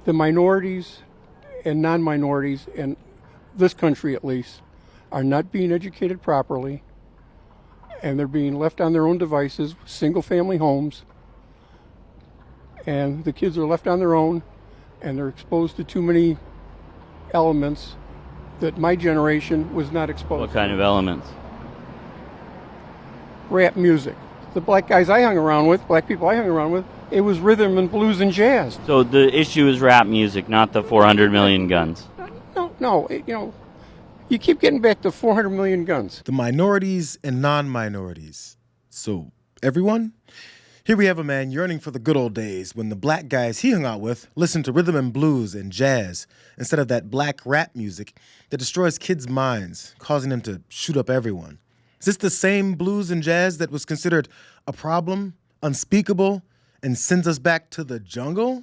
The minorities and non-minorities, in this country at least, are not being educated properly, and they're being left on their own devices, single-family homes, and the kids are left on their own, and they're exposed to too many elements that my generation was not exposed to. What kind of elements? Rap music. The black guys I hung around with, black people I hung around with, it was rhythm and blues and jazz. So the issue is rap music, not the 400 million guns. No, you keep getting back to 400 million guns. The minorities and non-minorities. So, everyone? Here we have a man yearning for the good old days when the black guys he hung out with listened to rhythm and blues and jazz instead of that black rap music that destroys kids' minds, causing them to shoot up everyone. Is this the same blues and jazz that was considered a problem, unspeakable, and sends us back to the jungle?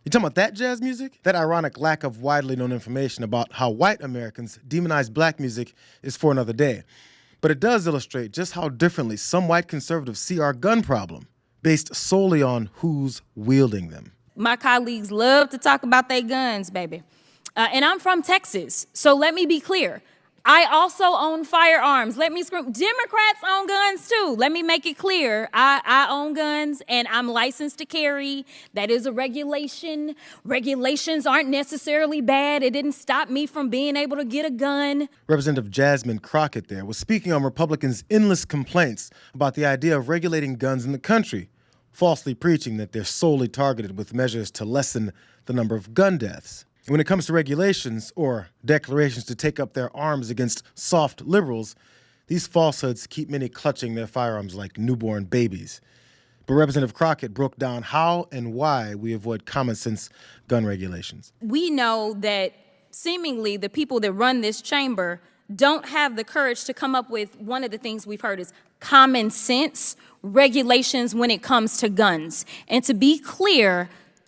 You talking about that jazz music? That ironic lack of widely known information about how white Americans demonize black music is for another day. But it does illustrate just how differently some white conservatives see our gun problem, based solely on who's wielding them. My colleagues love to talk about their guns, baby. And I'm from Texas, so let me be clear. I also own firearms. Let me scream. Democrats own guns too. Let me make it clear. I own guns and I'm licensed to carry. That is a regulation. Regulations aren't necessarily bad. It didn't stop me from being able to get a gun. Representative Jasmine Crockett there was speaking on Republicans' endless complaints about the idea of regulating guns in the country, falsely preaching that they're solely targeted with measures to lessen the number of gun deaths. When it comes to regulations or declarations to take up their arms against soft liberals, these falsehoods keep many clutching their firearms like newborn babies. But Representative Crockett broke down how and why we avoid common sense gun regulations. We know that seemingly the people that run this chamber don't have the courage to come up with one of the things we've heard is common sense regulations when it comes to guns. And to be clear,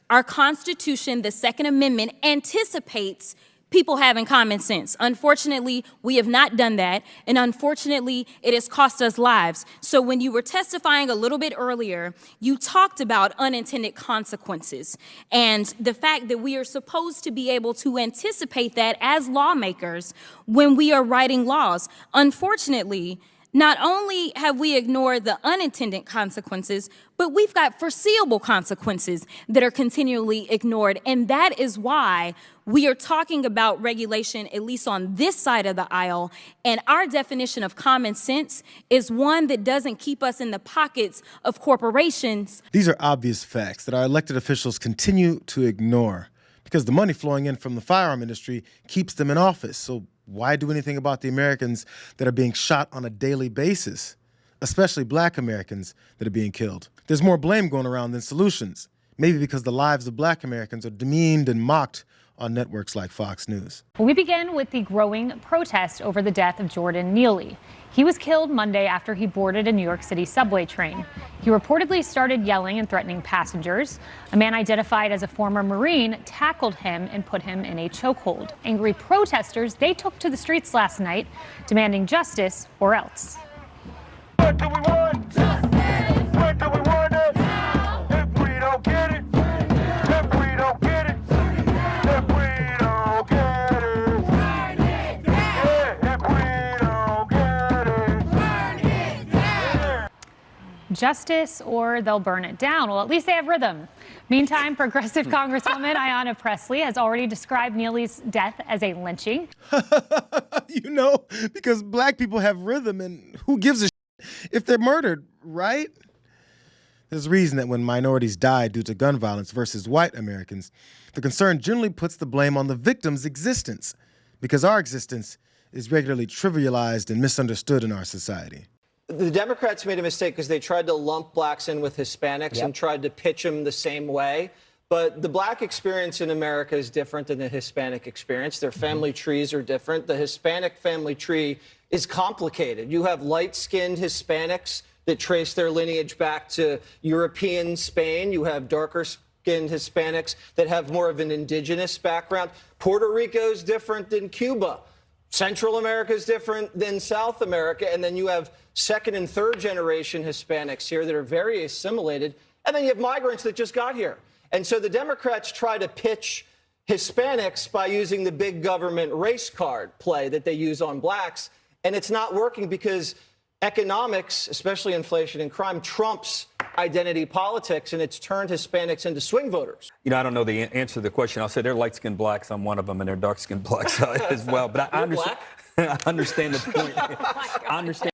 our Constitution, the Second Amendment, anticipates people having common sense. Unfortunately, we have not done that, and unfortunately, it has cost us lives. So when you were testifying a little bit earlier, you talked about unintended consequences and the fact that we are supposed to be able to anticipate that as lawmakers when we are writing laws. Unfortunately, not only have we ignored the unintended consequences, but we've got foreseeable consequences that are continually ignored. And that is why we are talking about regulation, at least on this side of the aisle. And our definition of common sense is one that doesn't keep us in the pockets of corporations. These are obvious facts that our elected officials continue to ignore because the money flowing in from the firearm industry keeps them in office. So why do anything about the Americans that are being shot on a daily basis, especially black Americans that are being killed? There's more blame going around than solutions, maybe because the lives of black Americans are demeaned and mocked on networks like Fox News. We begin with the growing protest over the death of Jordan Neely. He was killed Monday after he boarded a New York City subway train. He reportedly started yelling and threatening passengers. A man identified as a former Marine tackled him and put him in a chokehold. Angry protesters, they took to the streets last night, demanding justice or else. What do we want? Justice! What do we want it? Now! If we don't get it, if we don't get it, if we don't get it, burn it down! Yeah, if we don't get it, burn it down! Justice or they'll burn it down. Well, at least they have rhythm. Meantime, progressive Congresswoman Ayanna Pressley has already described Neely's death as a lynching. Because black people have rhythm and who gives a if they're murdered, right? There's a reason that when minorities die due to gun violence versus white Americans, the concern generally puts the blame on the victim's existence, because our existence is regularly trivialized and misunderstood in our society. The Democrats made a mistake because they tried to lump blacks in with Hispanics and tried to pitch them the same way. But the black experience in America is different than the Hispanic experience. Their family trees are different. The Hispanic family tree is complicated. You have light-skinned Hispanics that trace their lineage back to European Spain. You have darker-skinned Hispanics that have more of an indigenous background. Puerto Rico is different than Cuba. Central America is different than South America. And then you have second and third generation Hispanics here that are very assimilated. And then you have migrants that just got here. And so the Democrats try to pitch Hispanics by using the big government race card play that they use on blacks. And it's not working because economics, especially inflation and crime, trumps identity politics, and it's turned Hispanics into swing voters. You know, I don't know the answer to the question. I'll say they're light-skinned blacks. I'm one of them, and they're dark-skinned blacks as well. But I understand. I understand the point. I understand.